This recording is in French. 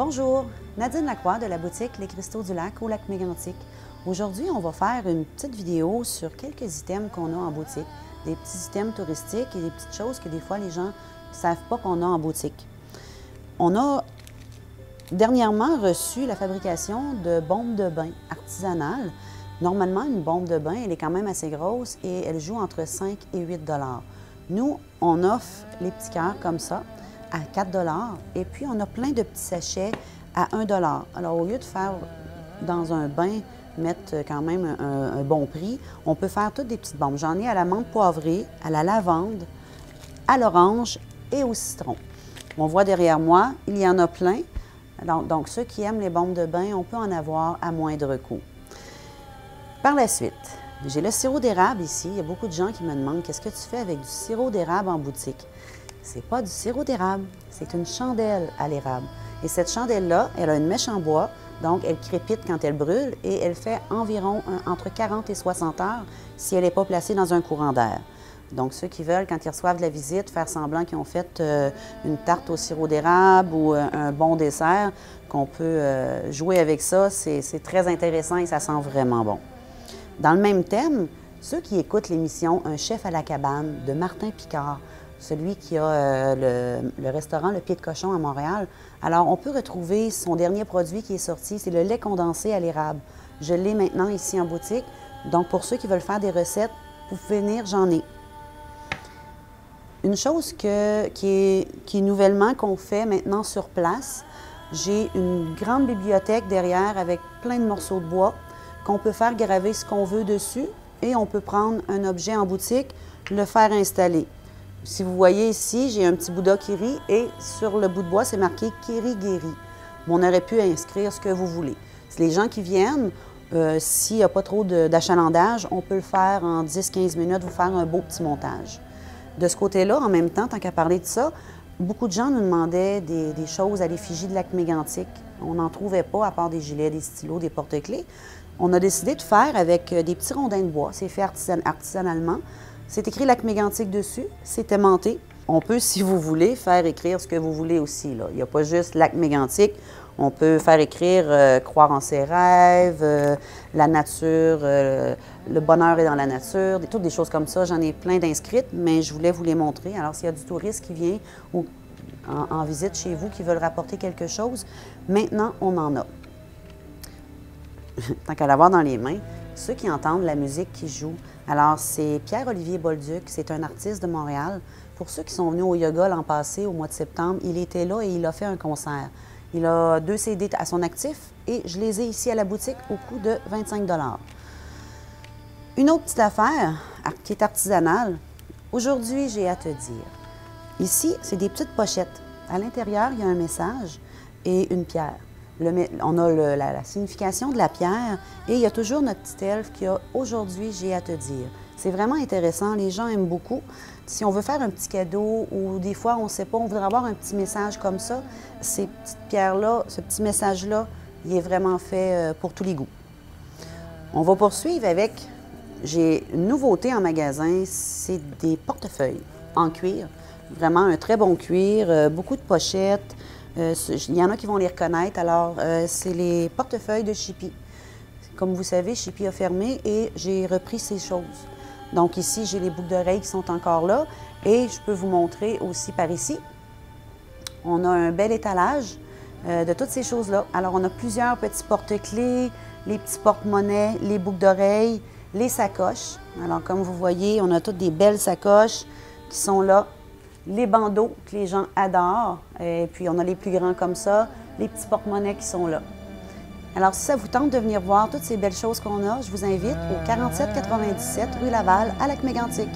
Bonjour, Nadine Lacroix de la boutique Les Cristaux du Lac au Lac Mégantic. Aujourd'hui, on va faire une petite vidéo sur quelques items qu'on a en boutique. Des petits items touristiques et des petites choses que des fois les gens ne savent pas qu'on a en boutique. On a dernièrement reçu la fabrication de bombes de bain artisanales. Normalement, une bombe de bain, elle est quand même assez grosse et elle joue entre 5 et 8 $. Nous, on offre les petits cœurs comme ça à 4 $. Et puis, on a plein de petits sachets à 1 $. Alors, au lieu de faire dans un bain, mettre quand même un bon prix, on peut faire toutes des petites bombes. J'en ai à la menthe poivrée, à la lavande, à l'orange et au citron. On voit derrière moi, il y en a plein. Donc, ceux qui aiment les bombes de bain, on peut en avoir à moindre coût. Par la suite, j'ai le sirop d'érable ici. Il y a beaucoup de gens qui me demandent qu'est-ce que tu fais avec du sirop d'érable en boutique. C'est pas du sirop d'érable, c'est une chandelle à l'érable. Et cette chandelle-là, elle a une mèche en bois, donc elle crépite quand elle brûle et elle fait environ entre 40 et 60 heures si elle n'est pas placée dans un courant d'air. Donc, ceux qui veulent, quand ils reçoivent de la visite, faire semblant qu'ils ont fait une tarte au sirop d'érable ou un bon dessert, qu'on peut jouer avec ça, c'est très intéressant et ça sent vraiment bon. Dans le même thème, ceux qui écoutent l'émission Un chef à la cabane de Martin Picard, celui qui a le restaurant Le Pied de Cochon à Montréal. Alors, on peut retrouver son dernier produit qui est sorti, c'est le lait condensé à l'érable. Je l'ai maintenant ici en boutique. Donc, pour ceux qui veulent faire des recettes, vous pouvez venir, j'en ai. Une chose qui est nouvellement qu'on fait maintenant sur place, j'ai une grande bibliothèque derrière avec plein de morceaux de bois qu'on peut faire graver ce qu'on veut dessus et on peut prendre un objet en boutique, le faire installer. Si vous voyez ici, j'ai un petit Bouddha qui rit et sur le bout de bois, c'est marqué « Kiri-Guéri ». On aurait pu inscrire ce que vous voulez. Si les gens qui viennent, s'il n'y a pas trop d'achalandage, on peut le faire en 10-15 minutes, vous faire un beau petit montage. De ce côté-là, en même temps, tant qu'à parler de ça, beaucoup de gens nous demandaient des choses à l'effigie de Lac Mégantic. On n'en trouvait pas, à part des gilets, des stylos, des porte-clés. On a décidé de faire avec des petits rondins de bois. C'est fait artisanalement. C'est écrit Lac Mégantic dessus, c'est aimanté. On peut, si vous voulez, faire écrire ce que vous voulez aussi, là. Il n'y a pas juste Lac Mégantic. On peut faire écrire croire en ses rêves, la nature, le bonheur est dans la nature, toutes des choses comme ça. J'en ai plein d'inscrites, mais je voulais vous les montrer. Alors, s'il y a du touriste qui vient ou en visite chez vous qui veulent rapporter quelque chose, maintenant, on en a. Tant qu'à l'avoir dans les mains, ceux qui entendent la musique qui joue. Alors, c'est Pierre-Olivier Bolduc, c'est un artiste de Montréal. Pour ceux qui sont venus au yoga l'an passé, au mois de septembre, il était là et il a fait un concert. Il a 2 CD à son actif et je les ai ici à la boutique au coût de 25 $. Une autre petite affaire qui est artisanale, aujourd'hui, j'ai à te dire. Ici, c'est des petites pochettes. À l'intérieur, il y a un message et une pierre. On a la signification de la pierre et il y a toujours notre petit elfe qui a « Aujourd'hui, j'ai à te dire ». C'est vraiment intéressant, les gens aiment beaucoup. Si on veut faire un petit cadeau ou des fois, on ne sait pas, on voudrait avoir un petit message comme ça, ces petites pierres-là, ce petit message-là, il est vraiment fait pour tous les goûts. On va poursuivre avec, j'ai une nouveauté en magasin, c'est des portefeuilles en cuir. Vraiment un très bon cuir, beaucoup de pochettes. Il y en a qui vont les reconnaître, alors c'est les portefeuilles de Chippy. Comme vous savez, Chippy a fermé et j'ai repris ces choses. Donc ici, j'ai les boucles d'oreilles qui sont encore là et je peux vous montrer aussi par ici. On a un bel étalage de toutes ces choses-là. Alors, on a plusieurs petits porte-clés, les petits porte-monnaies, les boucles d'oreilles, les sacoches. Alors, comme vous voyez, on a toutes des belles sacoches qui sont là. Les bandeaux que les gens adorent. Et puis, on a les plus grands comme ça, les petits porte-monnaies qui sont là. Alors, si ça vous tente de venir voir toutes ces belles choses qu'on a, je vous invite au 4797 rue Laval à Lac Mégantic.